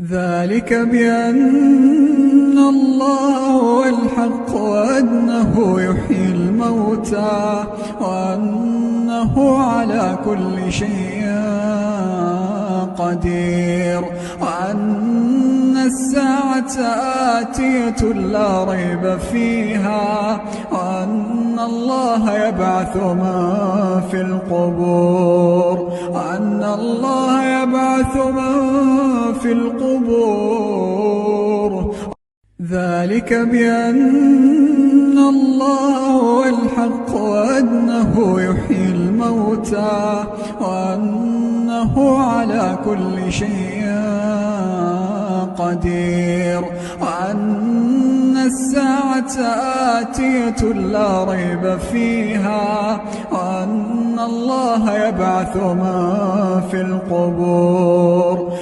ذلك بأن الله هو الحق وأنه يحيي الموتى وأنه على كل شيء قدير وأن الساعة آتية لا ريب فيها وأن الله يبعث من في القبور ذلك بأن الله هو الحق وأنه يحيي الموتى وأنه على كل شيء قدير وأن الساعة آتية لا ريب فيها وأن الله يبعث من في القبور